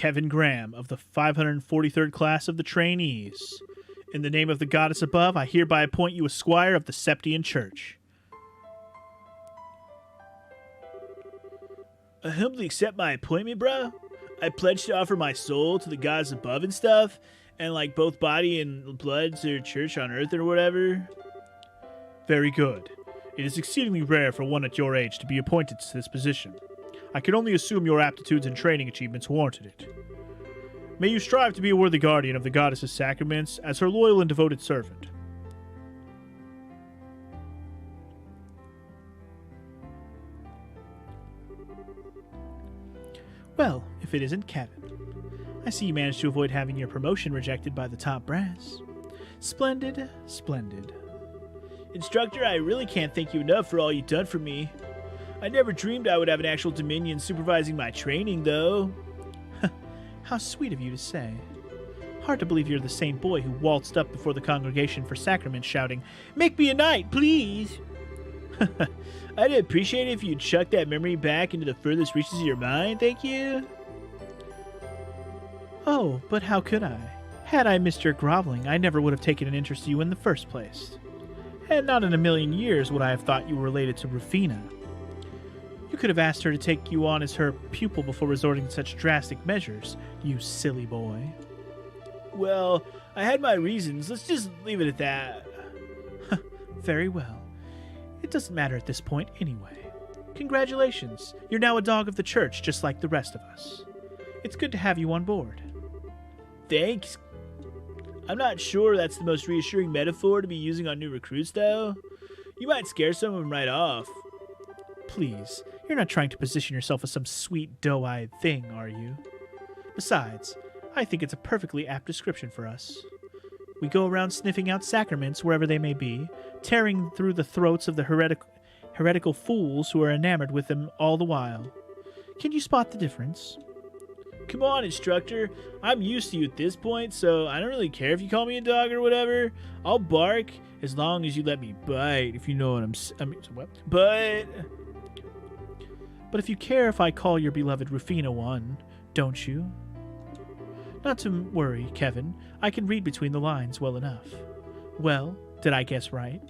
Kevin Graham of the 543rd class of the trainees. In the name of the goddess above, I hereby appoint you a squire of the Septian Church. I humbly accept my appointment, bro. I pledge to offer my soul to the gods above and stuff, and like both body and blood to your church on earth or whatever. Very good. It is exceedingly rare for one at your age to be appointed to this position. I can only assume your aptitudes and training achievements warranted it. May you strive to be a worthy guardian of the goddess's sacraments as her loyal and devoted servant. Well, if it isn't Kevin. I see you managed to avoid having your promotion rejected by the top brass. Splendid, splendid. Instructor, I really can't thank you enough for all you've done for me. I never dreamed I would have an actual dominion supervising my training, though. How sweet of you to say. Hard to believe you're the same boy who waltzed up before the congregation for sacrament shouting, "Make me a knight, please!" I'd appreciate it if you'd chuck that memory back into the furthest reaches of your mind, thank you. Oh, but how could I? Had I missed your groveling, I never would have taken an interest in you in the first place. And not in a million years would I have thought you were related to Rufina. You could have asked her to take you on as her pupil before resorting to such drastic measures, you silly boy. Well, I had my reasons. Let's just leave it at that. Very well. It doesn't matter at this point anyway. Congratulations. You're now a dog of the church, just like the rest of us. It's good to have you on board. Thanks. I'm not sure that's the most reassuring metaphor to be using on new recruits, though. You might scare some of them right off. Please, you're not trying to position yourself as some sweet, doe-eyed thing, are you? Besides, I think it's a perfectly apt description for us. We go around sniffing out sacraments wherever they may be, tearing through the throats of the heretical fools who are enamored with them all the while. Can you spot the difference? Come on, instructor. I'm used to you at this point, so I don't really care if you call me a dog or whatever. I'll bark as long as you let me bite, if you know what what? But if you care if I call your beloved Rufina one, don't you? Not to worry, Kevin. I can read between the lines well enough. Well, did I guess right?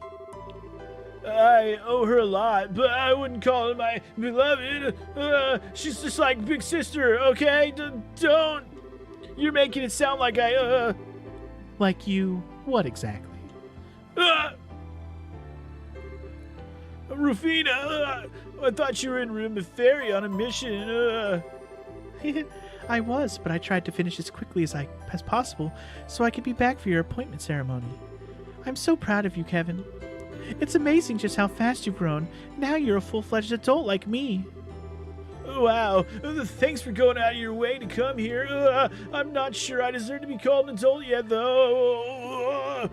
I owe her a lot, but I wouldn't call her my beloved. She's just like big sister, okay? Don't. You're making it sound like I, Like you, what exactly? Rufina, I thought you were in room of fairy on a mission, I was, but I tried to finish as quickly as possible so I could be back for your appointment ceremony. I'm so proud of you, Kevin. It's amazing just how fast you've grown. Now you're a full-fledged adult like me. Wow, thanks for going out of your way to come here. I'm not sure I deserve to be called an adult yet, though.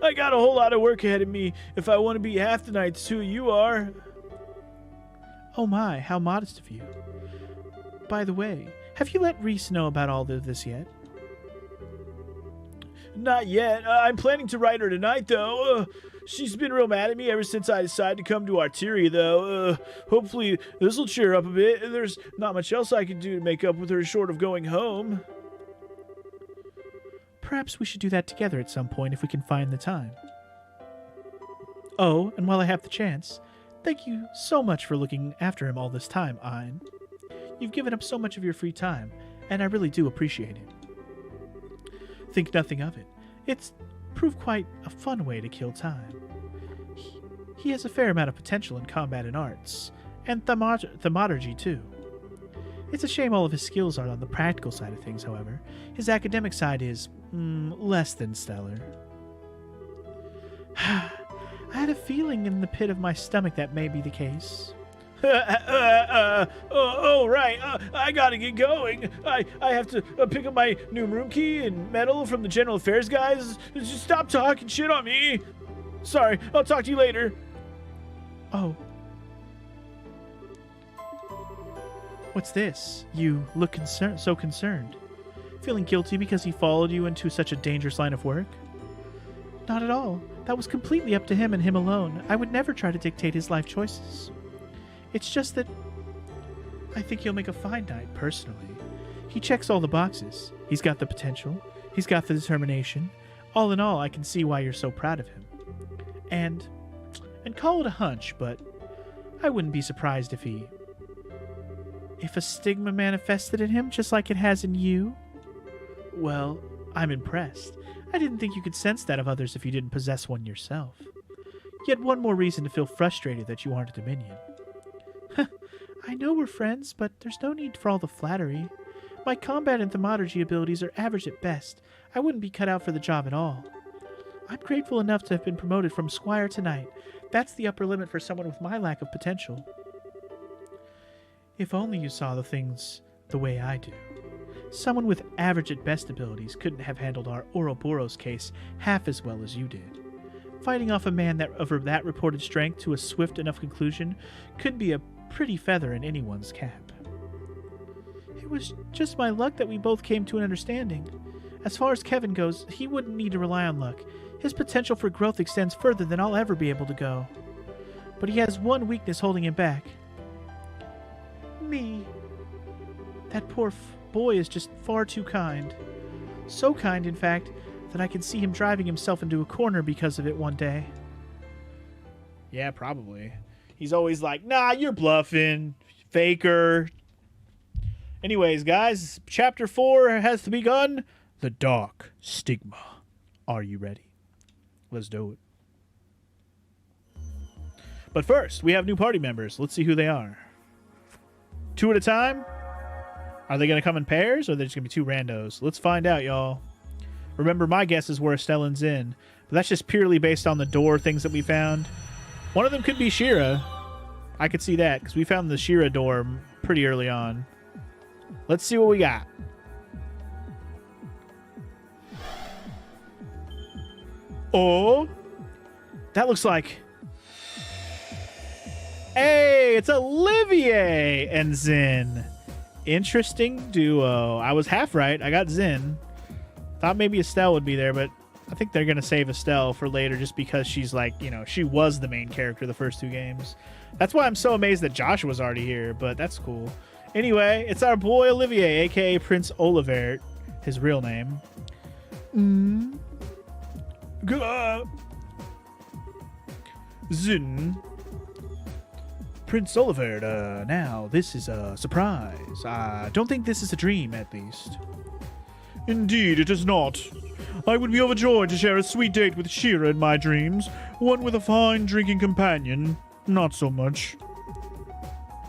I got a whole lot of work ahead of me if I want to be half the knights who you are. Oh my, how modest of you. By the way, have you let Reese know about all of this yet? Not yet. I'm planning to write her tonight, though. She's been real mad at me ever since I decided to come to Arteria, though. Hopefully this will cheer up a bit. There's not much else I can do to make up with her short of going home. Perhaps we should do that together at some point if we can find the time. Oh, and while I have the chance, thank you so much for looking after him all this time, Ein. You've given up so much of your free time, and I really do appreciate it. Think nothing of it. It's proved quite a fun way to kill time. He has a fair amount of potential in combat and arts, and thaumaturgy too. It's a shame all of his skills are on the practical side of things, however. His academic side is, less than stellar. I had a feeling in the pit of my stomach that may be the case. Right. I gotta get going. I have to pick up my new room key and medal from the general affairs guys. Just stop talking shit on me. Sorry, I'll talk to you later. Oh. What's this? You look so concerned. Feeling guilty because he followed you into such a dangerous line of work? Not at all. That was completely up to him and him alone. I would never try to dictate his life choices. It's just that I think he'll make a fine knight, personally. He checks all the boxes. He's got the potential. He's got the determination. All in all, I can see why you're so proud of him. And call it a hunch, but I wouldn't be surprised if a stigma manifested in him just like it has in you. Well, I'm impressed. I didn't think you could sense that of others if you didn't possess one yourself. Yet one more reason to feel frustrated that you aren't a Dominion. I know we're friends, but there's no need for all the flattery. My combat and thaumaturgy abilities are average at best. I wouldn't be cut out for the job at all. I'm grateful enough to have been promoted from squire to knight. That's the upper limit for someone with my lack of potential. If only you saw the things the way I do. Someone with average at best abilities couldn't have handled our Ouroboros case half as well as you did. Fighting off a man of that reported strength to a swift enough conclusion could be a pretty feather in anyone's cap. It was just my luck that we both came to an understanding. As far as Kevin goes, he wouldn't need to rely on luck. His potential for growth extends further than I'll ever be able to go. But he has one weakness holding him back. Me. That poor boy is just far too kind. So kind, in fact, that I can see him driving himself into a corner because of it one day. Yeah, probably. He's always like, nah, you're bluffing, faker. Anyways, guys, Chapter 4 has begun. The Dark Stigma. Are you ready? Let's do it. But first, we have new party members. Let's see who they are. 2 at a time? Are they going to come in pairs, or are they just going to be 2 randos? Let's find out, y'all. Remember, my guesses were Estelle and Zin, but that's just purely based on the door things that we found. One of them could be Shira. I could see that, because we found the Shira door pretty early on. Let's see what we got. Oh, that looks like... Hey, it's Olivier and Zin. Interesting duo. I was half right. I got Zin. Thought maybe Estelle would be there, but I think they're going to save Estelle for later just because she's like, you know, she was the main character the first 2 games. That's why I'm so amazed that Joshua's already here, but that's cool. Anyway, it's our boy Olivier, a.k.a. Prince Olivert, his real name. Zin. Prince Olivert, now, this is a surprise. I don't think this is a dream, at least. Indeed, it is not. I would be overjoyed to share a sweet date with Shira in my dreams. One with a fine drinking companion. Not so much.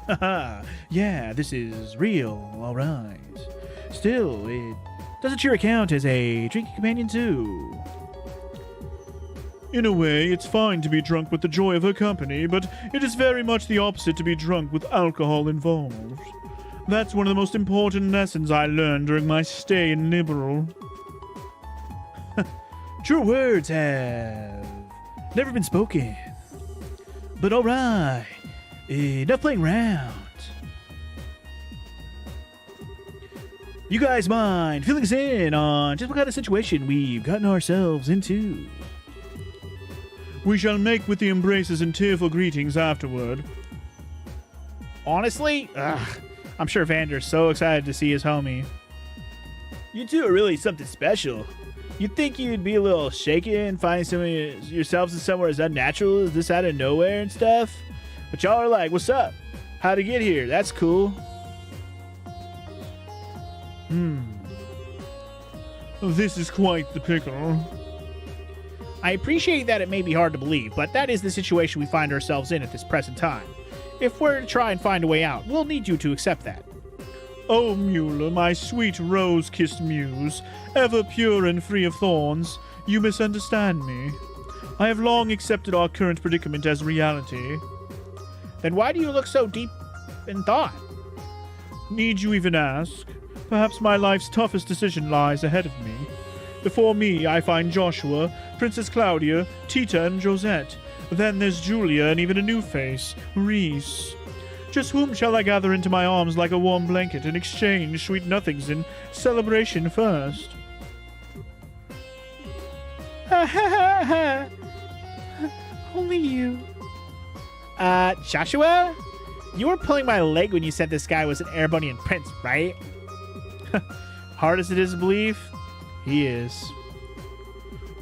Haha, yeah, this is real, alright. Still, doesn't Shira count as a drinking companion too? In a way, it's fine to be drunk with the joy of her company, but it is very much the opposite to be drunk with alcohol involved. That's one of the most important lessons I learned during my stay in Liberal. True words have never been spoken. But alright, enough playing around. You guys mind filling us in on just what kind of situation we've gotten ourselves into? We shall make with the embraces and tearful greetings afterward. Honestly, I'm sure Vander's so excited to see his homie. You two are really something special. You'd think you'd be a little shaken finding some of yourselves in somewhere as unnatural as this out of nowhere and stuff. But y'all are like, what's up? How'd to get here? That's cool. This is quite the pickle. I appreciate that it may be hard to believe, but that is the situation we find ourselves in at this present time. If we're to try and find a way out, we'll need you to accept that. Oh, Mueller, my sweet rose-kissed muse, ever pure and free of thorns, you misunderstand me. I have long accepted our current predicament as reality. Then why do you look so deep in thought? Need you even ask? Perhaps my life's toughest decision lies ahead of me. Before me, I find Joshua, Princess Claudia, Tita, and Josette. Then there's Julia and even a new face, Reese. Just whom shall I gather into my arms like a warm blanket and exchange sweet nothings in celebration first? Ha ha ha ha! Only you. Joshua? You were pulling my leg when you said this guy was an Airbunnian prince, right? Hard as it is to believe, he is.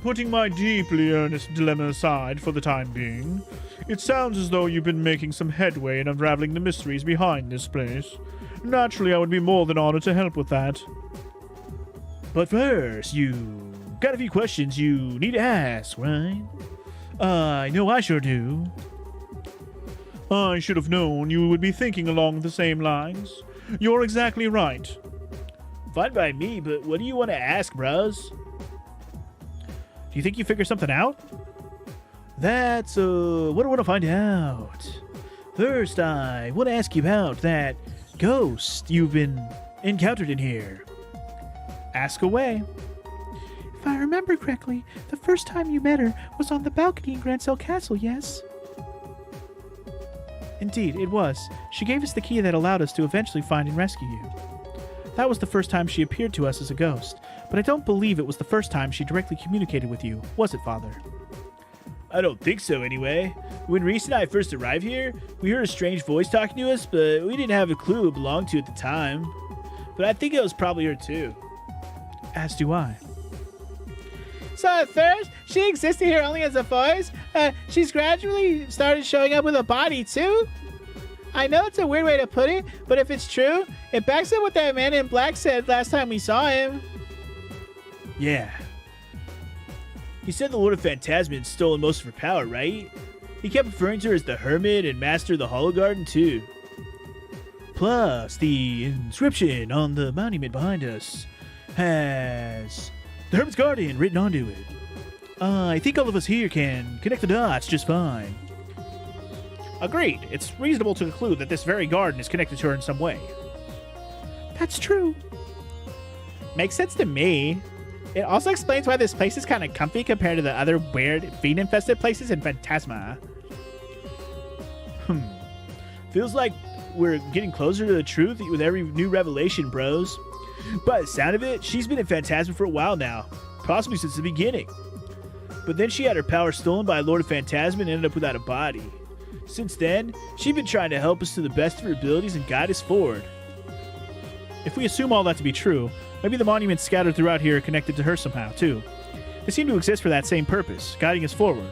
Putting my deeply earnest dilemma aside for the time being, it sounds as though you've been making some headway in unraveling the mysteries behind this place. Naturally, I would be more than honored to help with that. But first, you got a few questions you need to ask, right? I know I sure do. I should have known you would be thinking along the same lines. You're exactly right. Fine by me, but what do you want to ask, bros? Do you think you figured something out? That's, what I want to find out. First, I want to ask you about that ghost you've been encountered in here. Ask away. If I remember correctly, the first time you met her was on the balcony in Grancel Castle, yes? Indeed, it was. She gave us the key that allowed us to eventually find and rescue you. That was the first time she appeared to us as a ghost, but I don't believe it was the first time she directly communicated with you, was it, Father? I don't think so, anyway. When Reese and I first arrived here, we heard a strange voice talking to us, but we didn't have a clue who it belonged to at the time. But I think it was probably her, too. As do I. So at first, she existed here only as a voice. She's gradually started showing up with a body, too. I know it's a weird way to put it, but if it's true, it backs up what that man in black said last time we saw him. Yeah. He said the Lord of Phantasm had stolen most of her power, right? He kept referring to her as the Hermit and Master of the Hollow Garden, too. Plus, the inscription on the monument behind us has the Hermit's Garden written onto it. I think all of us here can connect the dots just fine. Agreed. It's reasonable to conclude that this very garden is connected to her in some way. That's true. Makes sense to me. It also explains why this place is kind of comfy compared to the other weird, fiend-infested places in Phantasma. Feels like we're getting closer to the truth with every new revelation, bros. By the sound of it, she's been in Phantasma for a while now, possibly since the beginning. But then she had her power stolen by a Lord of Phantasma and ended up without a body. Since then, she's been trying to help us to the best of her abilities and guide us forward. If we assume all that to be true, maybe the monuments scattered throughout here are connected to her somehow, too. They seem to exist for that same purpose, guiding us forward.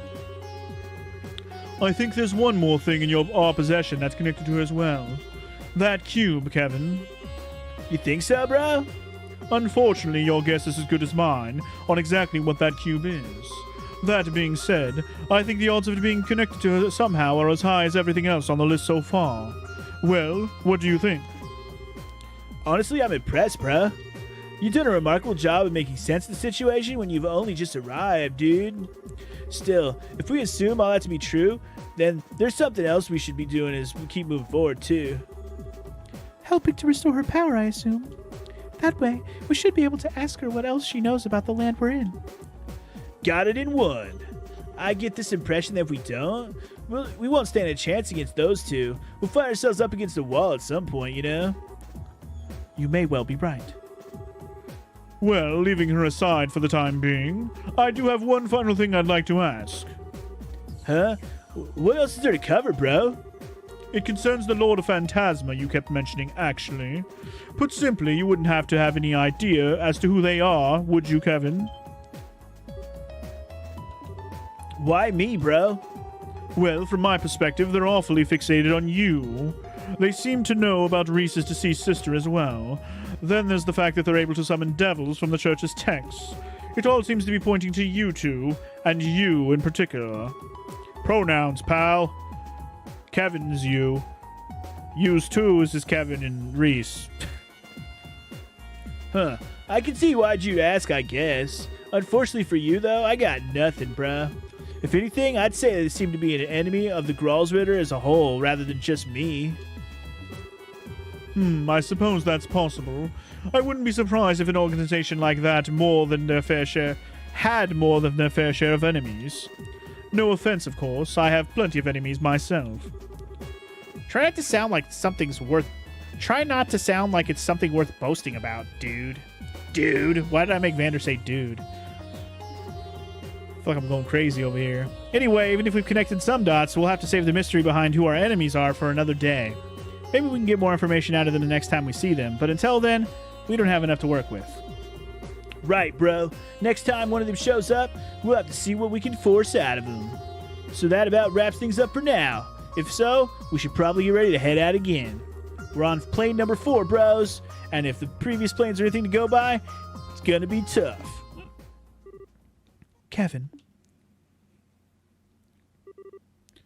I think there's one more thing in our possession that's connected to her as well. That cube, Kevin. You think so, bro? Unfortunately, your guess is as good as mine on exactly what that cube is. That being said, I think the odds of it being connected to her somehow are as high as everything else on the list so far. Well, what do you think? Honestly, I'm impressed, bruh. You've done a remarkable job of making sense of the situation when you've only just arrived, dude. Still, if we assume all that to be true, then there's something else we should be doing as we keep moving forward, too. Helping to restore her power, I assume. That way, we should be able to ask her what else she knows about the land we're in. Got it in one. I get this impression that if we don't, we won't stand a chance against those two. We'll find ourselves up against the wall at some point, you know? You may well be right. Well, leaving her aside for the time being, I do have one final thing I'd like to ask. Huh? What else is there to cover, bro? It concerns the Lord of Phantasma you kept mentioning, actually. Put simply, you wouldn't have to have any idea as to who they are, would you, Kevin? Why me, bro? Well, from my perspective, they're awfully fixated on you. They seem to know about Reese's deceased sister as well. Then there's the fact that they're able to summon devils from the church's texts. It all seems to be pointing to you two, and you in particular. Pronouns, pal. Kevin's you. You's too is Kevin and Reese. Huh. I can see why'd you ask, I guess. Unfortunately for you, though, I got nothing, bruh. If anything, I'd say they seem to be an enemy of the Gralsritter as a whole, rather than just me. I suppose that's possible. I wouldn't be surprised if an organization like that had more than their fair share of enemies. No offense, of course. I have plenty of enemies myself. Try not to sound like it's something worth boasting about, dude. Dude. Why did I make Vander say dude? I feel like I'm going crazy over here. Anyway, even if we've connected some dots, we'll have to save the mystery behind who our enemies are for another day. Maybe we can get more information out of them the next time we see them, but until then, We don't have enough to work with. Right, bro. Next time one of them shows up, we'll have to see what we can force out of them. So that about wraps things up for now. If so, we should probably get ready to head out again. We're on plane number 4, bros. And if the previous planes are anything to go by, it's gonna be tough. Kevin.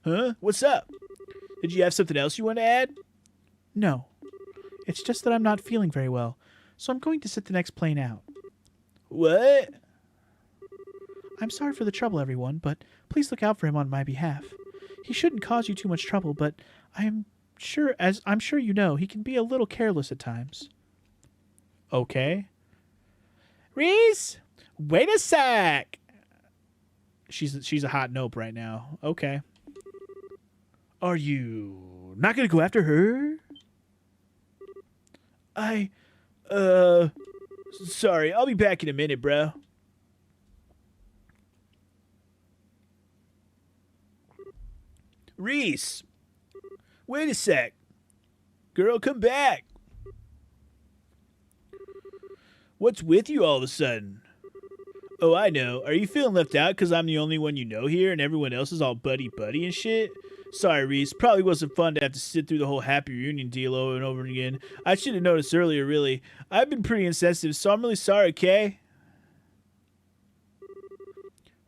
Huh? What's up? Did you have something else you want to add? No. It's just that I'm not feeling very well, so I'm going to sit the next plane out. What? I'm sorry for the trouble, everyone, but please look out for him on my behalf. He shouldn't cause you too much trouble, but I'm sure you know, he can be a little careless at times. Okay. Reese, wait a sec. She's a hot nope right now. Okay. Are you not gonna go after her? Sorry, I'll be back in a minute, bro. Reese, wait a sec. Girl, come back. What's with you all of a sudden? Oh, I know. Are you feeling left out because I'm the only one you know here and everyone else is all buddy-buddy and shit? Sorry, Reese. Probably wasn't fun to have to sit through the whole happy reunion deal over and over again. I should have noticed earlier, really. I've been pretty insensitive, so I'm really sorry, okay?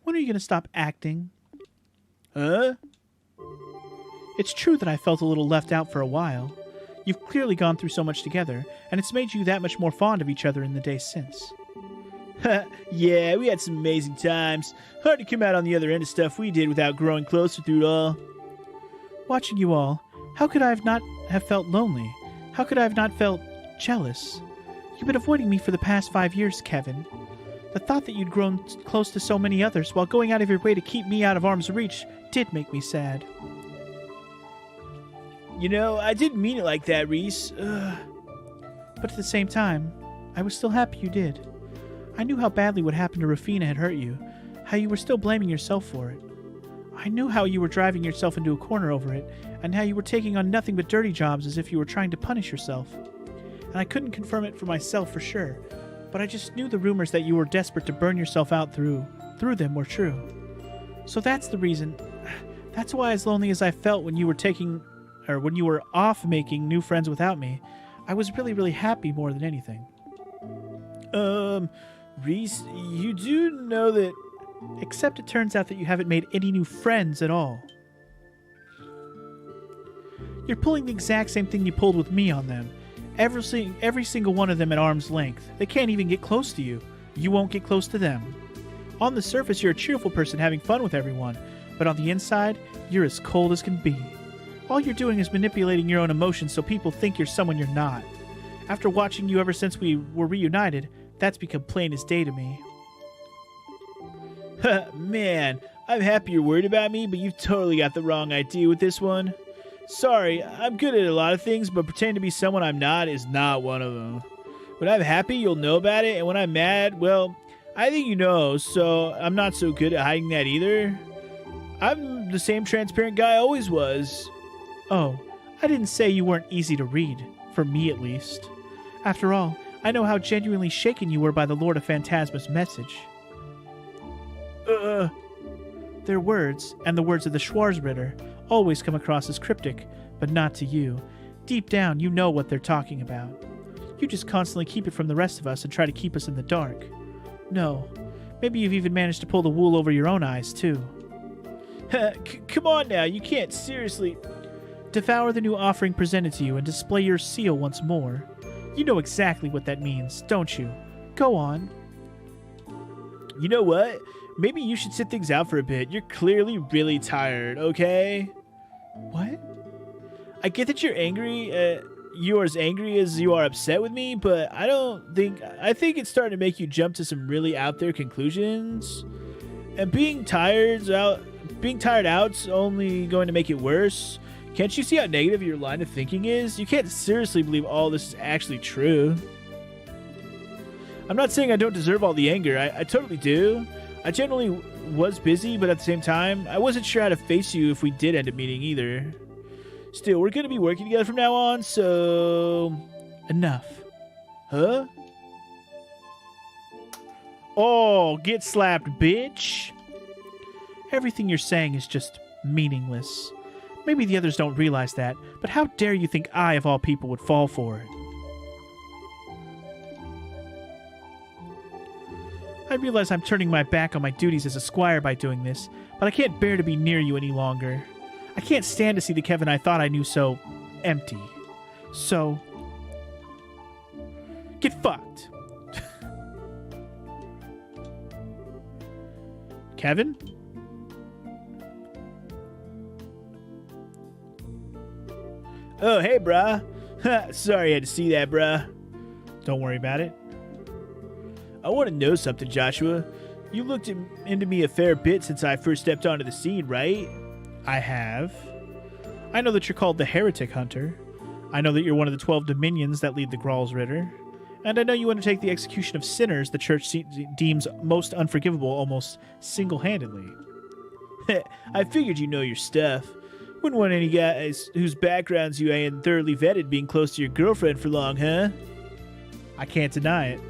When are you going to stop acting? Huh? It's true that I felt a little left out for a while. You've clearly gone through so much together, and it's made you that much more fond of each other in the days since. Yeah, we had some amazing times. Hard to come out on the other end of stuff we did without growing closer through it all. Watching you all, how could I not have felt lonely? How could I have not felt jealous? You've been avoiding me for the past 5 years, Kevin. The thought that you'd grown close to so many others while going out of your way to keep me out of arm's reach did make me sad. You know, I didn't mean it like that, Reese. But at the same time, I was still happy you did. I knew how badly what happened to Rafina had hurt you, how you were still blaming yourself for it. I knew how you were driving yourself into a corner over it, and how you were taking on nothing but dirty jobs as if you were trying to punish yourself. And I couldn't confirm it for myself for sure, but I just knew the rumors that you were desperate to burn yourself out through them were true. So that's the reason. That's why, as lonely as I felt when you were off making new friends without me, I was really, really happy more than anything. Reese, you do know that... Except it turns out that you haven't made any new friends at all. You're pulling the exact same thing you pulled with me on them. Every single one of them at arm's length. They can't even get close to you. You won't get close to them. On the surface, you're a cheerful person having fun with everyone, but on the inside, you're as cold as can be. All you're doing is manipulating your own emotions so people think you're someone you're not. After watching you ever since we were reunited, that's become plain as day to me. Man, I'm happy you're worried about me, but you've totally got the wrong idea with this one. Sorry, I'm good at a lot of things, but pretending to be someone I'm not is not one of them. When I'm happy, you'll know about it, and when I'm mad, well, I think you know, so I'm not so good at hiding that either. I'm the same transparent guy I always was. Oh, I didn't say you weren't easy to read, for me at least. After all, I know how genuinely shaken you were by the Lord of Phantasma's message. Their words, and the words of the Schwarzritter, always come across as cryptic, but not to you. Deep down, you know what they're talking about. You just constantly keep it from the rest of us and try to keep us in the dark. No, maybe you've even managed to pull the wool over your own eyes, too. Come on now, you can't seriously... Devour the new offering presented to you and display your seal once more. You know exactly what that means, don't you? Go on. You know what? Maybe you should sit things out for a bit. You're clearly really tired, okay? What? I get that you're angry. You're as angry as you are upset with me, but I think it's starting to make you jump to some really out there conclusions. And being tired out's only going to make it worse. Can't you see how negative your line of thinking is? You can't seriously believe all this is actually true. I'm not saying I don't deserve all the anger. I totally do. I generally was busy, but at the same time, I wasn't sure how to face you if we did end up meeting either. Still, we're going to be working together from now on, so... Enough. Huh? Oh, get slapped, bitch. Everything you're saying is just meaningless. Maybe the others don't realize that, but how dare you think I, of all people, would fall for it? I realize I'm turning my back on my duties as a squire by doing this, but I can't bear to be near you any longer. I can't stand to see the Kevin I thought I knew so empty. So, get fucked. Kevin? Oh, hey, bruh. Sorry I had to see that, bruh. Don't worry about it. I want to know something, Joshua. You looked into me a fair bit since I first stepped onto the scene, right? I have. I know that you're called the Heretic Hunter. I know that you're one of the 12 dominions that lead the Gralsritter. And I know you undertake the execution of sinners the church deems most unforgivable almost single-handedly. I figured you know your stuff. Wouldn't want any guys whose backgrounds you ain't thoroughly vetted being close to your girlfriend for long, huh? I can't deny it.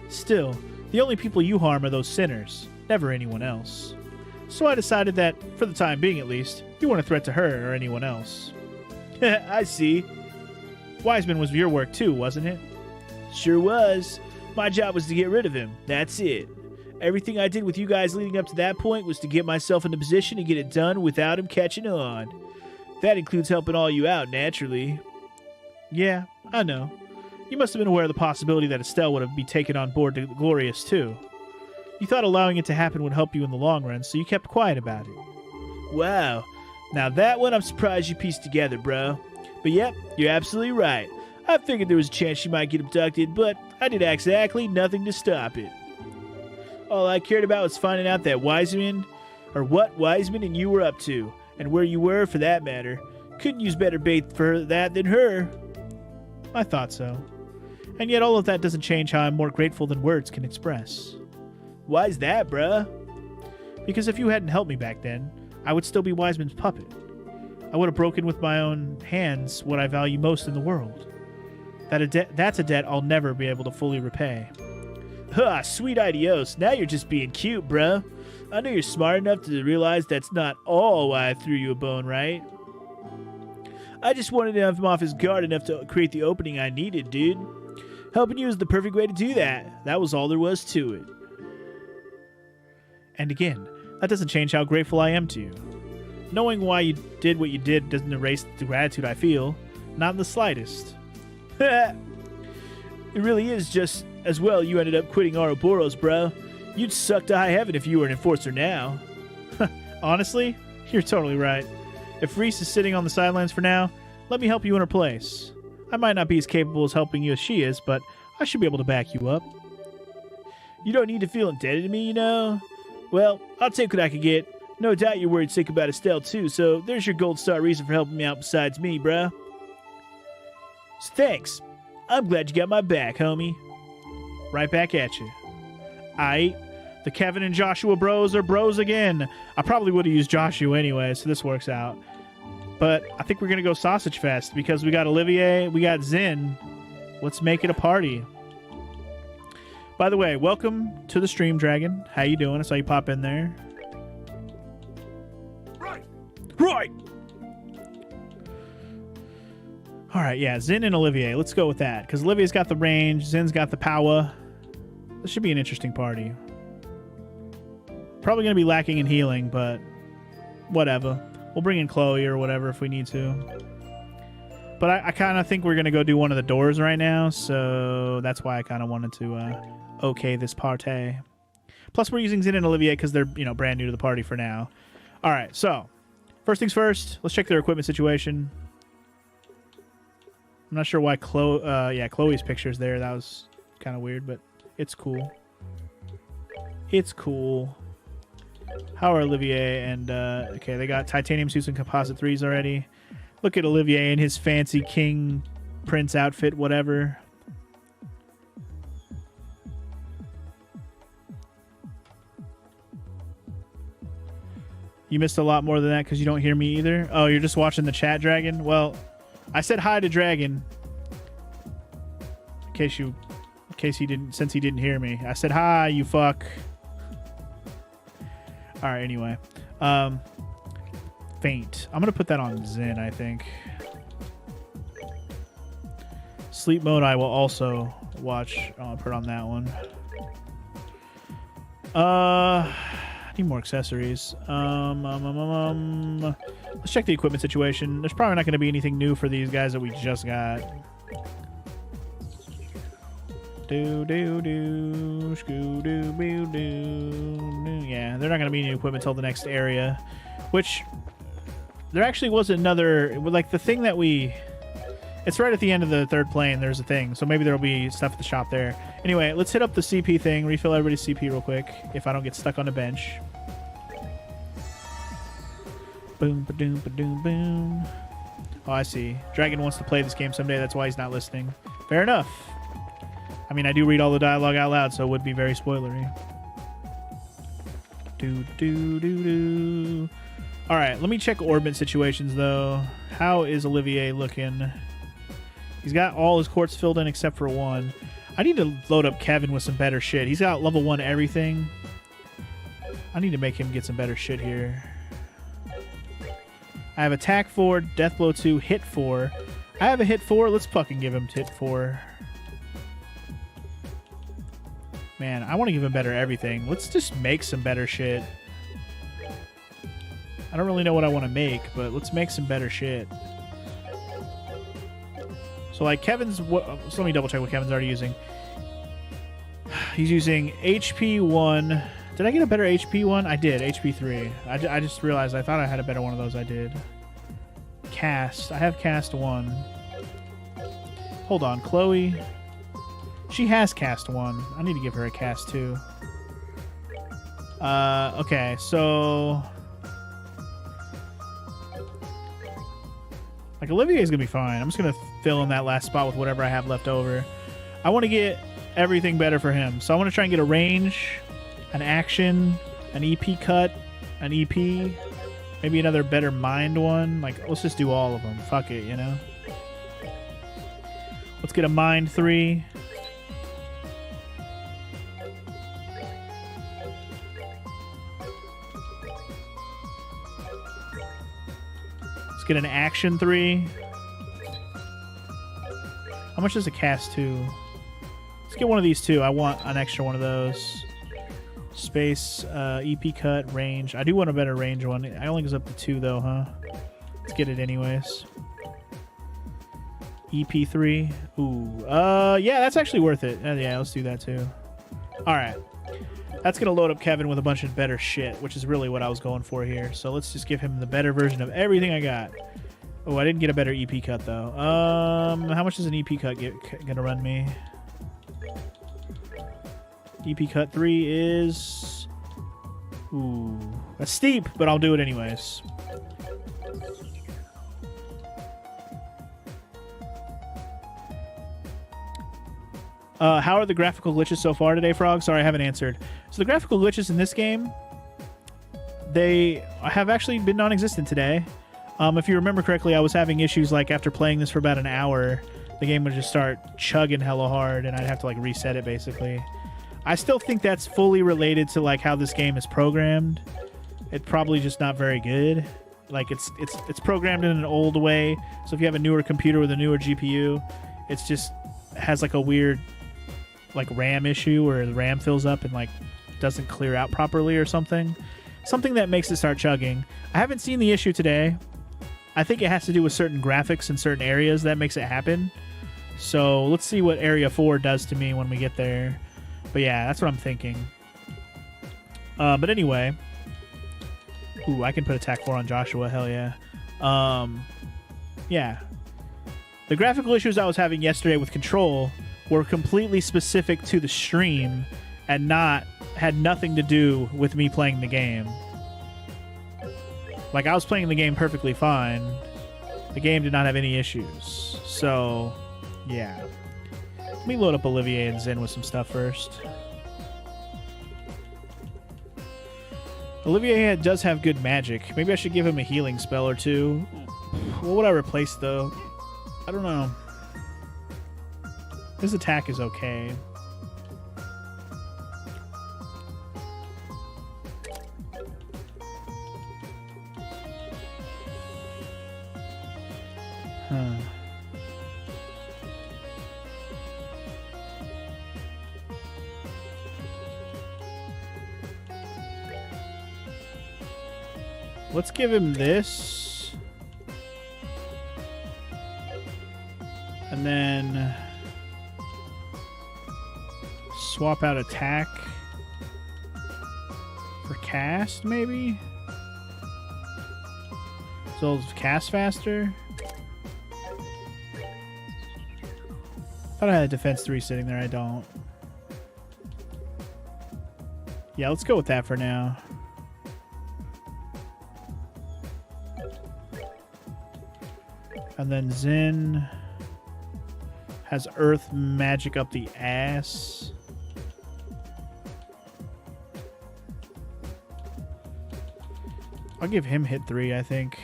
Still, the only people you harm are those sinners, never anyone else. So I decided that, for the time being at least, you weren't a threat to her or anyone else. I see. Wiseman was your work too, wasn't it? Sure was. My job was to get rid of him. That's it. Everything I did with you guys leading up to that point was to get myself in a position to get it done without him catching on. That includes helping all you out, naturally. Yeah, I know. You must have been aware of the possibility that Estelle would have be taken on board to Glorious too. You thought allowing it to happen would help you in the long run, so you kept quiet about it. Wow. Now that one I'm surprised you pieced together, bro. But yep, you're absolutely right. I figured there was a chance she might get abducted, but I did exactly nothing to stop it. All I cared about was finding out that Wiseman, or what Wiseman and you were up to, and where you were for that matter. Couldn't use better bait for that than her. I thought so. And yet all of that doesn't change how I'm more grateful than words can express. Why's that, bruh? Because if you hadn't helped me back then, I would still be Wiseman's puppet. I would have broken with my own hands what I value most in the world. That's a debt I'll never be able to fully repay. Huh, sweet adios. Now you're just being cute, bruh. I know you're smart enough to realize that's not all why I threw you a bone, right? I just wanted to have him off his guard enough to create the opening I needed, dude. Helping you is the perfect way to do that. That was all there was to it. And again, that doesn't change how grateful I am to you. Knowing why you did what you did doesn't erase the gratitude I feel. Not in the slightest. It really is just as well you ended up quitting Ouroboros, bro. You'd suck to high heaven if you were an enforcer now. Honestly, you're totally right. If Reese is sitting on the sidelines for now, let me help you in her place. I might not be as capable as helping you as she is, but I should be able to back you up. You don't need to feel indebted to me, you know? Well, I'll take what I can get. No doubt you're worried sick about Estelle too, so there's your gold star reason for helping me out besides me, bruh. So thanks. I'm glad you got my back, homie. Right back at you. The Kevin and Joshua bros are bros again. I probably would have used Joshua anyway, so this works out. But I think we're going to go Sausage Fest because we got Olivier, we got Zin. Let's make it a party. By the way, welcome to the stream, Dragon. How you doing? I saw you pop in there. Right! All right, yeah, Zin and Olivier. Let's go with that because Olivier's got the range, Zin's got the power. This should be an interesting party. Probably going to be lacking in healing, but whatever. We'll bring in Chloe or whatever if we need to. But I kind of think we're going to go do one of the doors right now, so that's why I kind of wanted to okay this party. Plus, we're using Zin and Olivier because they're, brand new to the party for now. All right, so first things first, let's check their equipment situation. I'm not sure why Chloe's picture's there. That was kind of weird, but it's cool. It's cool. How are Olivier and okay, they got titanium suits and composite 3s already. Look at Olivier in his fancy king prince outfit, whatever. You missed a lot more than that because you don't hear me either. Oh, you're just watching the chat, Dragon? Well, I said hi to Dragon. In case you In case since he didn't hear me. I said, hi, you fuck. Alright, anyway. Faint. I'm going to put that on Zen, I think. Sleep mode, I will also watch. I'll put on that one. I need more accessories. Let's check the equipment situation. There's probably not going to be anything new for these guys that we just got. Yeah, they're not going to be any equipment until the next area. Which, there actually was another... Like, the thing that we... It's right at the end of the third plane. There's a thing. So maybe there'll be stuff at the shop there. Anyway, let's hit up the CP thing. Refill everybody's CP real quick. If I don't get stuck on the bench. Boom, ba-doom, ba-doom, boom. Oh, I see. Dragon wants to play this game someday. That's why he's not listening. Fair enough. I mean, I do read all the dialogue out loud, so it would be very spoilery. Do. All right, let me check orbit situations, though. How is Olivier looking? He's got all his quartz filled in except for one. I need to load up Kevin with some better shit. He's got level 1 everything. I need to make him get some better shit here. I have attack 4, death blow 2, hit 4. I have a hit 4. Let's fucking give him hit 4. Man, I want to give him better everything. Let's just make some better shit. I don't really know what I want to make, but let's make some better shit. So, like, Kevin's... So let me double check what Kevin's already using. He's using HP 1. Did I get a better HP 1? I did. HP 3. I just realized I thought I had a better one of those. I did. Cast. I have cast 1. Hold on. Chloe... She has cast 1. I need to give her a cast 2. Okay, so... Like, Olivier's going to be fine. I'm just going to fill in that last spot with whatever I have left over. I want to get everything better for him. So I want to try and get a range, an action, an EP cut, an EP, maybe another better mind one. Like, let's just do all of them. Fuck it, you know? Let's get a mind 3. Let's get an action 3. How much is a cast 2? Let's get one of these 2. I want an extra one of those. Space, EP cut, range. I do want a better range one. It only goes up to 2 though, huh? Let's get it anyways. EP 3. Ooh. Yeah, that's actually worth it. Yeah, let's do that too. Alright. That's going to load up Kevin with a bunch of better shit, which is really what I was going for here. So let's just give him the better version of everything I got. Oh, I didn't get a better EP cut, though. How much is an EP cut going to run me? EP cut 3 is... Ooh, that's steep, but I'll do it anyways. How are the graphical glitches so far today, Frog? Sorry, I haven't answered. So the graphical glitches in this game, they have actually been non-existent today. If you remember correctly, I was having issues like after playing this for about an hour, the game would just start chugging hella hard and I'd have to like reset it basically. I still think that's fully related to like how this game is programmed. It's probably just not very good. Like it's programmed in an old way. So if you have a newer computer with a newer GPU, it's just has like a weird like RAM issue where the RAM fills up and like doesn't clear out properly or something that makes it start chugging. I haven't seen the issue today. I think it has to do with certain graphics in certain areas that makes it happen. So let's see what area 4 does to me when we get there. But yeah, that's what I'm thinking. But anyway, ooh, I can put attack 4 on Joshua. Hell yeah. Yeah, the graphical issues I was having yesterday with Control were completely specific to the stream and had nothing to do with me playing the game. Like, I was playing the game perfectly fine. The game did not have any issues. So, yeah. Let me load up Olivier and Zen with some stuff first. Olivier does have good magic. Maybe I should give him a healing spell or 2. What would I replace, though? I don't know. His attack is okay. Huh. Let's give him this. And then swap out attack for cast, maybe? So it'll cast faster. Thought I had a defense 3 sitting there. I don't. Yeah, let's go with that for now. And then Zin has Earth magic up the ass. I'll give him hit 3, I think.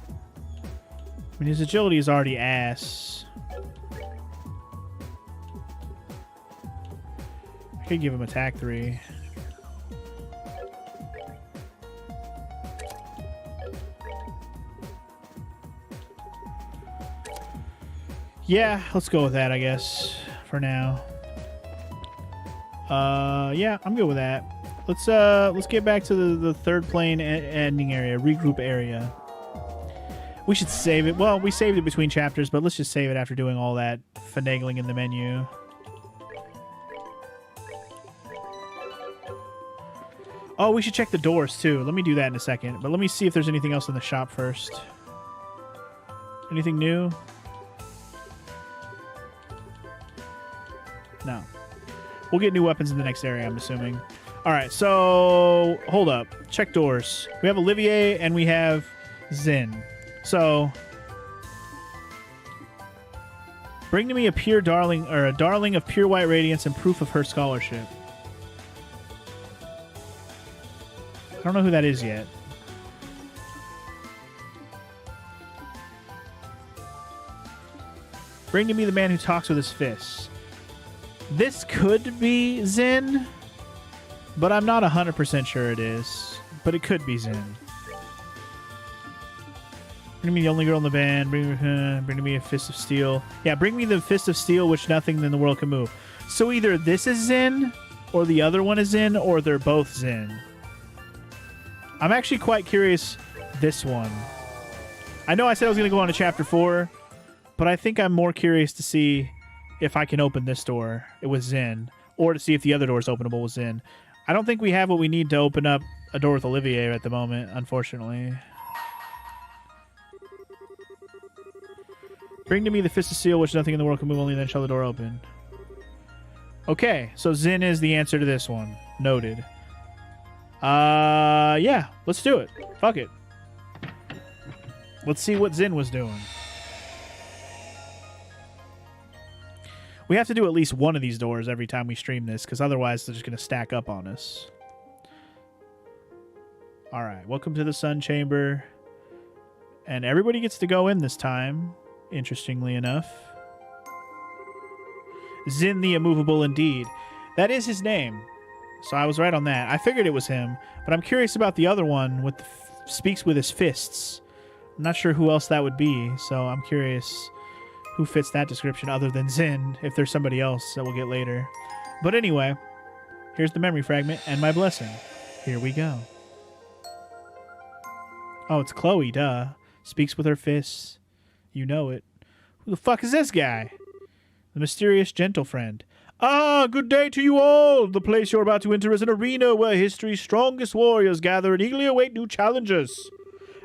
I mean, his agility is already ass. I could give him attack 3. Yeah, let's go with that, I guess, for now. Yeah, I'm good with that. Let's get back to the third plane ending area, regroup area. We should save it. Well, we saved it between chapters, but let's just save it after doing all that finagling in the menu. Oh, we should check the doors, too. Let me do that in a second. But let me see if there's anything else in the shop first. Anything new? No. We'll get new weapons in the next area, I'm assuming. All right, so hold up. Check doors. We have Olivier and we have Zin. So bring to me a pure darling, or a darling of pure white radiance and proof of her scholarship. I don't know who that is yet. Bring to me the man who talks with his fists. This could be Zin, but I'm not 100% sure it is. But it could be Zin. Bring me the only girl in the band. Bring to me a fist of steel. Yeah, bring me the fist of steel which nothing in the world can move. So either this is Zin, or the other one is Zin, or they're both Zin. I'm actually quite curious this one. I know I said I was going to go on to chapter 4, but I think I'm more curious to see if I can open this door with Zin, or to see if the other door is openable with Zin. I don't think we have what we need to open up a door with Olivier at the moment, unfortunately. Bring to me the fist of steel, which nothing in the world can move, only then shall the door open. Okay, so Zin is the answer to this one. Noted. Yeah, let's do it. Fuck it. Let's see what Zin was doing. We have to do at least one of these doors every time we stream this, because otherwise they're just going to stack up on us. Alright, welcome to the Sun Chamber. And everybody gets to go in this time, interestingly enough. Zin the Immovable indeed. That is his name. So I was right on that. I figured it was him, but I'm curious about the other one with the speaks with his fists. I'm not sure who else that would be, so I'm curious who fits that description other than Zin, if there's somebody else that we'll get later. But anyway, here's the memory fragment and my blessing. Here we go. Oh, it's Chloe, duh. Speaks with her fists. You know it. Who the fuck is this guy? The mysterious gentle friend. Ah, good day to you all! The place you're about to enter is an arena where history's strongest warriors gather and eagerly await new challengers.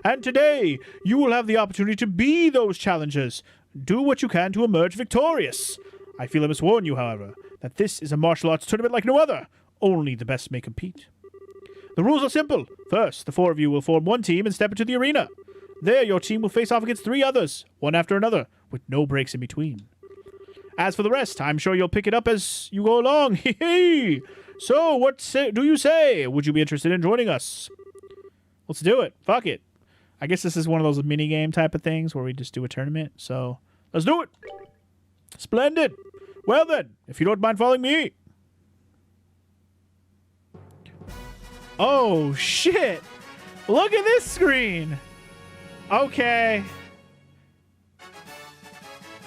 And today, you will have the opportunity to be those challengers. Do what you can to emerge victorious. I feel I must warn you, however, that this is a martial arts tournament like no other. Only the best may compete. The rules are simple. First, the 4 of you will form one team and step into the arena. There, your team will face off against 3 others, one after another, with no breaks in between. As for the rest, I'm sure you'll pick it up as you go along. Hee. So, what do you say? Would you be interested in joining us? Let's do it. Fuck it. I guess this is one of those mini-game type of things where we just do a tournament. So, let's do it. Splendid. Well then, if you don't mind following me. Oh, shit. Look at this screen. Okay.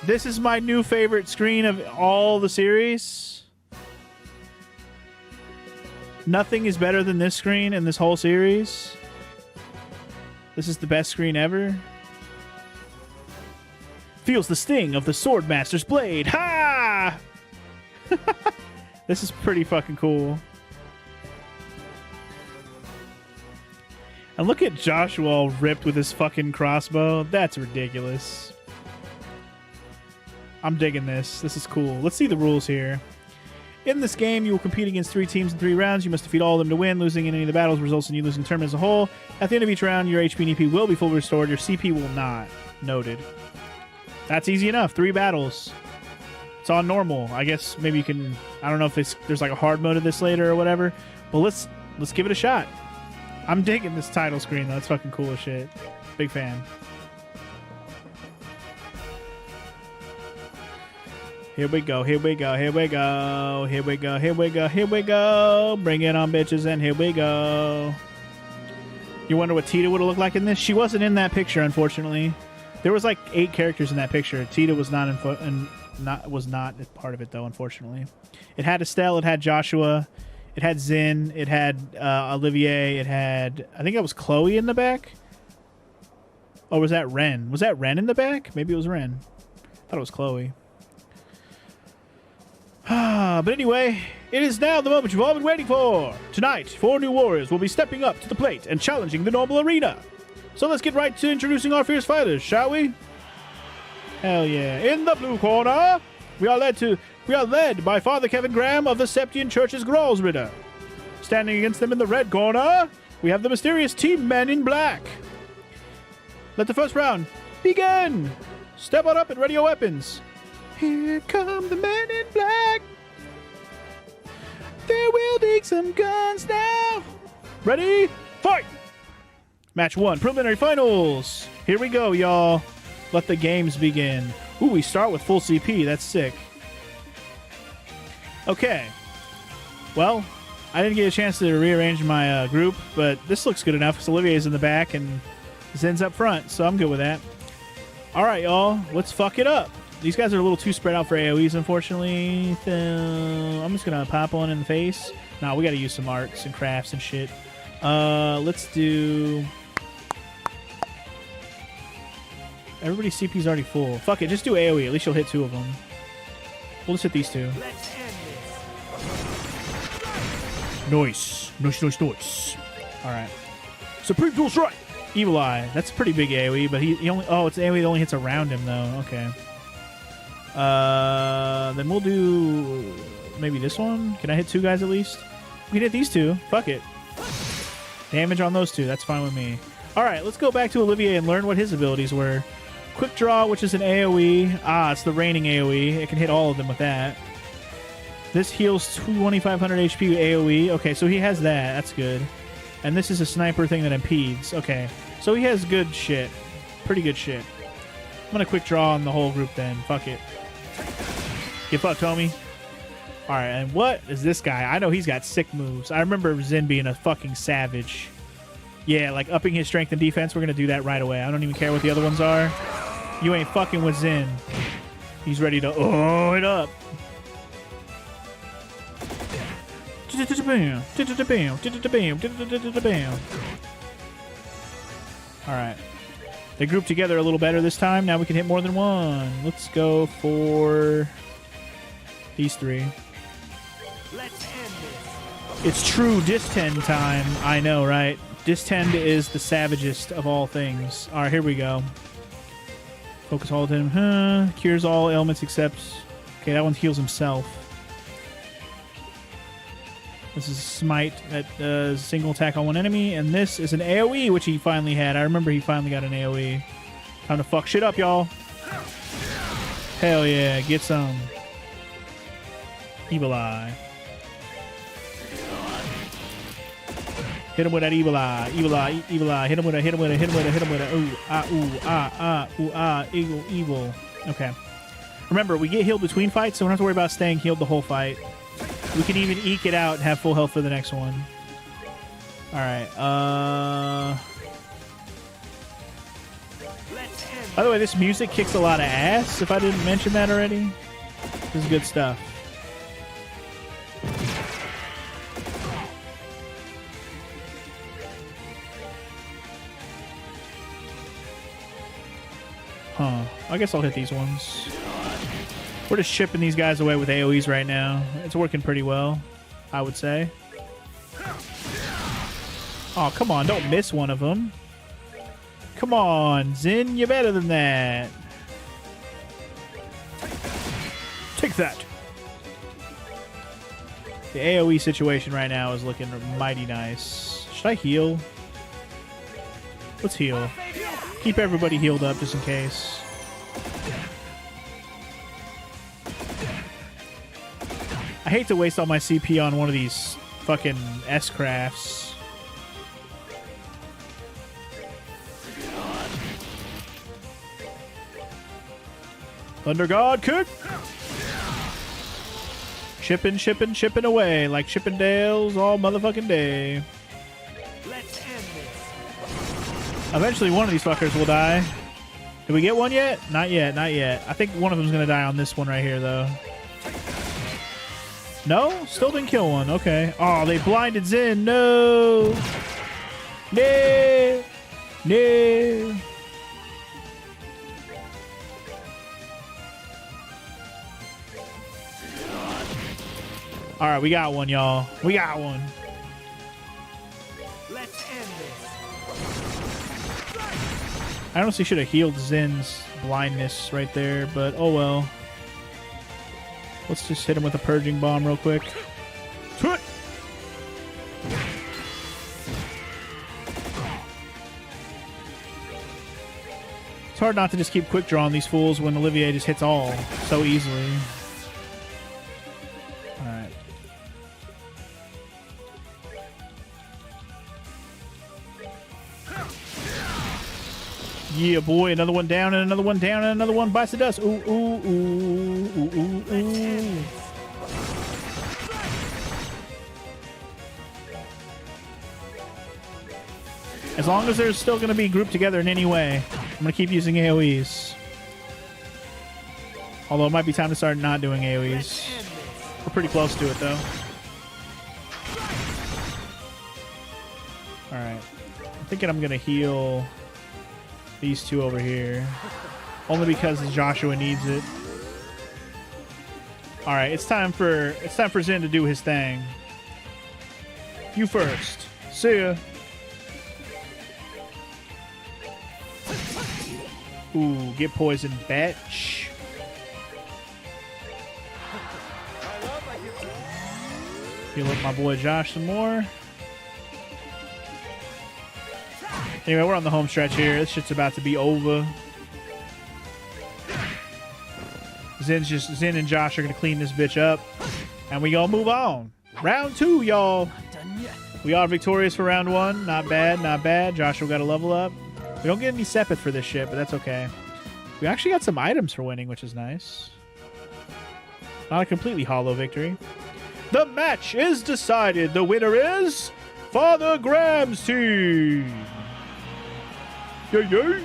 This is my new favorite screen of all the series. Nothing is better than this screen in this whole series. This is the best screen ever. Feels the sting of the Swordmaster's blade. Ha! This is pretty fucking cool. And look at Joshua all ripped with his fucking crossbow. That's ridiculous. I'm digging this. This is cool. Let's see the rules here. In this game, you will compete against 3 teams in 3 rounds. You must defeat all of them to win. Losing in any of the battles results in you losing the tournament as a whole. At the end of each round, your HP and EP will be fully restored. Your CP will not. Noted. That's easy enough. 3 battles. It's on normal. I guess maybe you can... I don't know if there's like a hard mode of this later or whatever. But let's give it a shot. I'm digging this title screen, though. It's fucking cool as shit. Big fan. Here we go, here we go, here we go, here we go, here we go, here we go. Bring it on, bitches, and here we go. You wonder what Tita would have looked like in this? She wasn't in that picture, unfortunately. There was like 8 characters in that picture. Tita was not was not part of it, though, unfortunately. It had Estelle, it had Joshua, it had Zin, it had Olivier, it had... I think it was Chloe in the back. Or was that Ren? Was that Ren in the back? Maybe it was Ren. I thought it was Chloe. But anyway, it is now the moment you've all been waiting for. Tonight, 4 new warriors will be stepping up to the plate and challenging the normal arena. So let's get right to introducing our fierce fighters, shall we? Hell yeah. In the blue corner, we are led by Father Kevin Graham of the Septian Church's Gralsritter. Standing against them in the red corner, we have the mysterious Team Men in Black. Let the first round begin. Step on up and ready your weapons. Here come the men in black. They're wielding some guns now. Ready? Fight! Match 1, preliminary finals. Here we go, y'all. Let the games begin. Ooh, we start with full CP. That's sick. Okay. Well, I didn't get a chance to rearrange my group, but this looks good enough because Olivier's in the back and Zen's up front, so I'm good with that. All right, y'all. Let's fuck it up. These guys are a little too spread out for AoEs, unfortunately. So I'm just going to pop one in the face. Nah, we got to use some arts and crafts and shit. Let's do... Everybody's CP's already full. Fuck it, just do AoE. At least you'll hit 2 of them. We'll just hit these 2. Nice. Nice. Alright. Supreme Dual Strike! Evil Eye. That's a pretty big AoE, but he only... Oh, it's AoE that only hits around him, though. Okay. Then we'll do maybe this one. Can I hit 2 guys at least? We can hit these 2. Fuck it. Damage on those 2. That's fine with me. Alright, let's go back to Olivier and learn what his abilities were. Quick Draw, which is an AoE. Ah, it's the raining AoE. It can hit all of them with that. This heals 2500 HP AoE. Okay, so he has that. That's good. And this is a sniper thing that impedes. Okay, so he has good shit. Pretty good shit. I'm going to Quick Draw on the whole group then. Fuck it. Get fucked, homie. Alright, and what is this guy? I know he's got sick moves. I remember Zen being a fucking savage. Yeah, like upping his strength and defense. We're going to do that right away. I don't even care what the other ones are. You ain't fucking with Zen. He's ready to it up. Alright. They grouped together a little better this time. Now we can hit more than one. Let's go for these 3. Let's end this. It's true Distend time. I know, right? Distend is the savagest of all things. Alright, here we go. Focus all of him. Cures all ailments except... Okay, that one heals himself. This is a Smite that does single attack on one enemy. And this is an AoE, which he finally had. I remember he finally got an AoE. Time to fuck shit up, y'all. Hell yeah, get some. Evil Eye. Hit him with that evil eye. Evil eye, evil eye. Hit him with a, hit him with a. Ooh, ah, ooh, ah, ah, ooh, ah, evil. Okay. Remember, we get healed between fights, so we don't have to worry about staying healed the whole fight. We can even eke it out and have full health for the next one. Alright, by the way, this music kicks a lot of ass, if I didn't mention that already. This is good stuff. Huh. I guess I'll hit these ones. We're just shipping these guys away with AoEs right now. It's working pretty well, I would say. Oh, come on. Don't miss one of them. Come on, Zin. You're better than that. Take that. The AoE situation right now is looking mighty nice. Should I heal? Let's heal. Keep everybody healed up just in case. I hate to waste all my CP on one of these fucking S-crafts. Thunder God kick! Shipping, shipping, shipping away like Chippendales all motherfucking day. Let's end this. Eventually one of these fuckers will die. Did we get one yet? Not yet, not yet. I think one of them's gonna die on this one right here, though. No? Still didn't kill one. Okay. Oh, they blinded Zin. No! No! No! Alright, we got one, y'all. We got one. Let's end this. I honestly should have healed Zin's blindness right there, but oh well. Let's just hit him with a purging bomb real quick. It's hard not to just keep quick drawing these fools when Olivier just hits all so easily. Alright. Yeah, boy, another one down and another one down and another one bites the dust. Ooh, ooh, ooh, ooh, ooh, ooh. As long as they're still going to be grouped together in any way, I'm going to keep using AoEs. Although it might be time to start not doing AoEs. We're pretty close to it, though. Alright. I'm thinking I'm going to heal these two over here. Only because Joshua needs it. Alright, it's time for Zin to do his thing. You first. See ya. Ooh, get poisoned, bitch. Heal up my boy Josh some more. Anyway, we're on the home stretch here. This shit's about to be over. Zin and Josh are gonna clean this bitch up, and we gonna move on. Round 2, y'all. We are victorious for round 1. Not bad, not bad. Joshua got a level up. We don't get any Sepith for this shit, but that's okay. We actually got some items for winning, which is nice. Not a completely hollow victory. The match is decided. The winner is Father Graham's team. Yay, yay.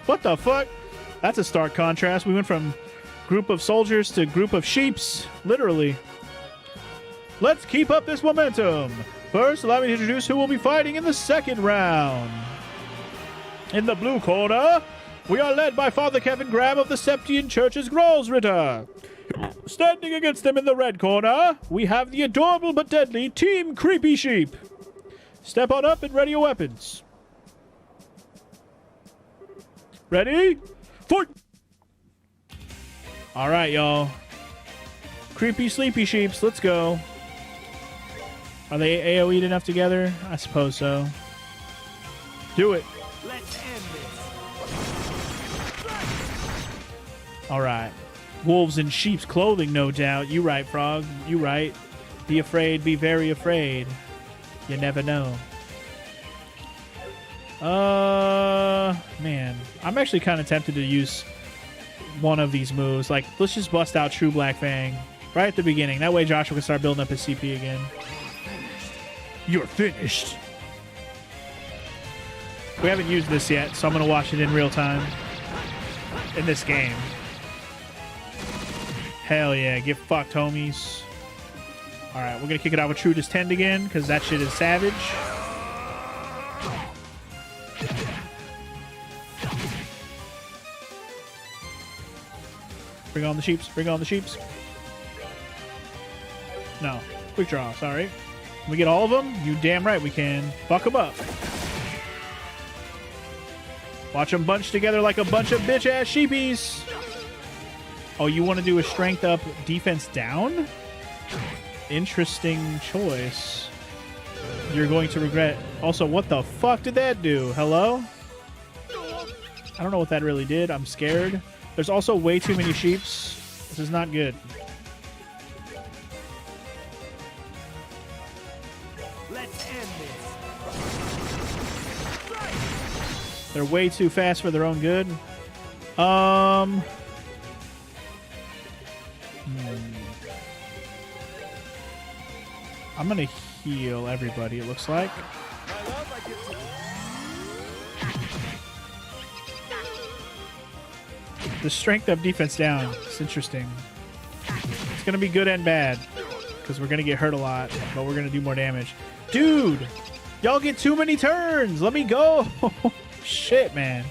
What the fuck? That's a stark contrast. We went from group of soldiers to group of sheeps. Literally. Let's keep up this momentum. First, allow me to introduce who will be fighting in the second round. In the blue corner, we are led by Father Kevin Graham of the Septian Church's Grolsritter. Standing against them in the red corner, we have the adorable but deadly Team Creepy Sheep. Step on up and ready your weapons. Ready? Fight! All right, y'all. Creepy Sleepy Sheeps, let's go. Are they AoE'd enough together? I suppose so. Do it. Let's end this. All right. Wolves in sheep's clothing, no doubt. You right, Frog. You right. Be afraid, be very afraid. You never know. Man. I'm actually kind of tempted to use one of these moves. Like, let's just bust out True Black Fang right at the beginning. That way Joshua can start building up his CP again. You're finished. We haven't used this yet, so I'm going to watch it in real time in this game. Hell yeah, get fucked, homies. Alright, we're going to kick it out with True Tend again, because that shit is savage. Bring on the sheeps, bring on the sheeps. No, quick draw, sorry. Can we get all of them? You damn right we can. Fuck them up. Watch them bunch together like a bunch of bitch-ass sheepies. Oh, you want to do a strength up, defense down? Interesting choice. You're going to regret. Also, what the fuck did that do? Hello? I don't know what that really did. I'm scared. There's also way too many sheeps. This is not good. Let's end this. They're way too fast for their own good. I'm gonna heal everybody, it looks like. The strength up, defense down. It's interesting. It's gonna be good and bad, because we're gonna get hurt a lot, but we're gonna do more damage. Dude! Y'all get too many turns! Let me go! Shit, man.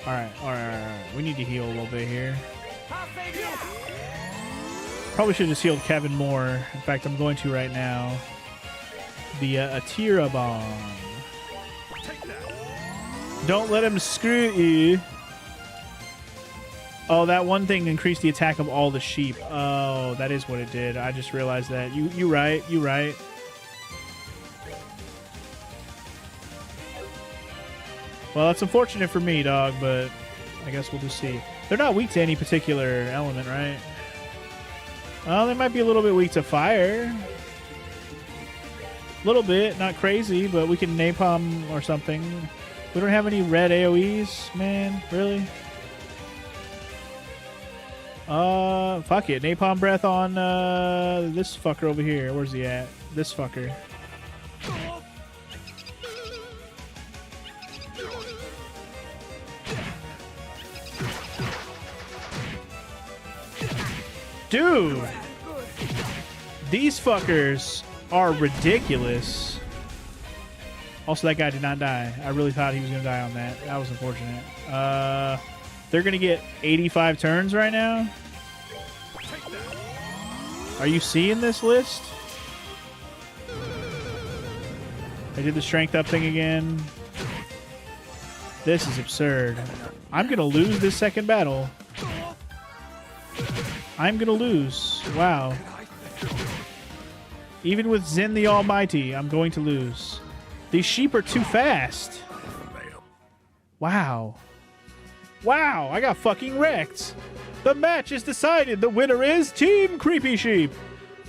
Alright. We need to heal a little bit here. Probably should have just healed Kevin more. In fact, I'm going to right now. Via a Tira Bomb. Don't let him screw you. Oh, that one thing increased the attack of all the sheep. Oh, that is what it did. I just realized that. You right. You right. Well, that's unfortunate for me, dog, but I guess we'll just see. They're not weak to any particular element, right? Well, they might be a little bit weak to fire. A little bit, not crazy, but we can napalm or something. We don't have any red AoEs, man. Really? Fuck it. Napalm breath on this fucker over here. Where's he at? This fucker. Dude! These fuckers are ridiculous. Also, that guy did not die. I really thought he was going to die on that. That was unfortunate. They're going to get 85 turns right now. Are you seeing this list? I did the strength up thing again. This is absurd. I'm going to lose this second battle. I'm going to lose. Wow. Even with Zen the Almighty, I'm going to lose. These sheep are too fast. Wow. Wow, I got fucking wrecked. The match is decided. The winner is Team Creepy Sheep.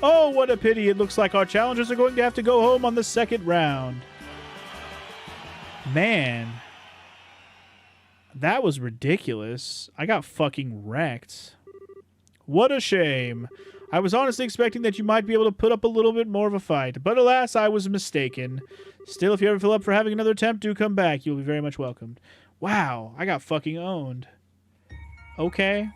Oh, what a pity. It looks like our challengers are going to have to go home on the second round. Man. That was ridiculous. I got fucking wrecked. What a shame. I was honestly expecting that you might be able to put up a little bit more of a fight, but alas, I was mistaken. Still, if you ever feel up for having another attempt, do come back. You'll be very much welcomed. Wow, I got fucking owned. Okay.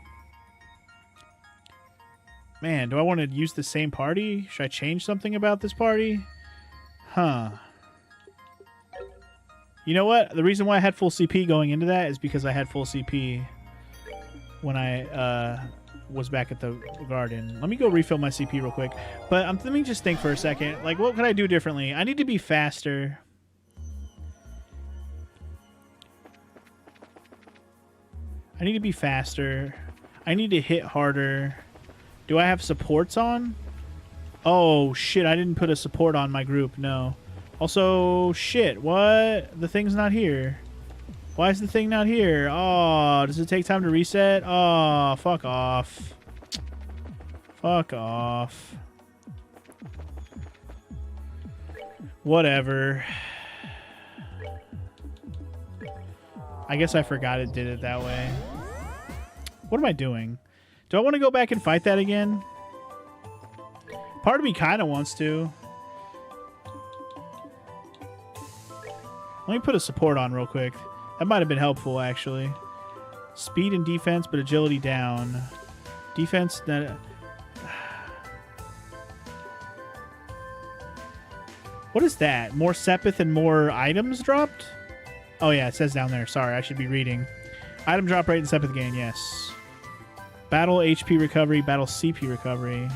Man, do I want to use the same party? Should I change something about this party? Huh. You know what? The reason why I had full CP going into that is because I had full CP when I was back at the garden. Let me go refill my CP real quick. But let me just think for a second. Like, what could I do differently? I need to be faster. I need to be faster. I need to hit harder. Do I have supports on? Oh, shit. I didn't put a support on my group. No. Also, shit. What? The thing's not here. Why is the thing not here? Oh, does it take time to reset? Oh, fuck off. Fuck off. Whatever. I guess I forgot it did it that way. What am I doing? Do I want to go back and fight that again? Part of me kind of wants to. Let me put a support on real quick. That might have been helpful, actually. Speed and defense, but agility down. Defense... What is that? More Sepith and more items dropped? Oh, yeah, it says down there. Sorry, I should be reading. Item drop rate and Sepith gain, yes. Battle HP recovery, battle CP recovery.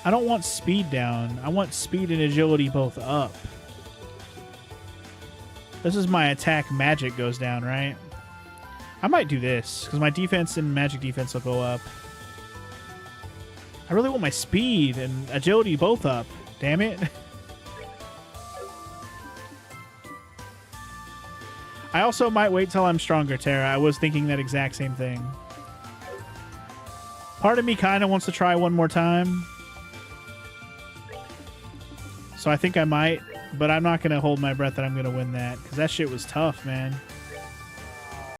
I don't want speed down. I want speed and agility both up. This is my attack magic goes down, right? I might do this, because my defense and magic defense will go up. I really want my speed and agility both up. Damn it. I also might wait till I'm stronger, Tara. I was thinking that exact same thing. Part of me kind of wants to try one more time. So I think I might, but I'm not going to hold my breath that I'm going to win that, because that shit was tough, man.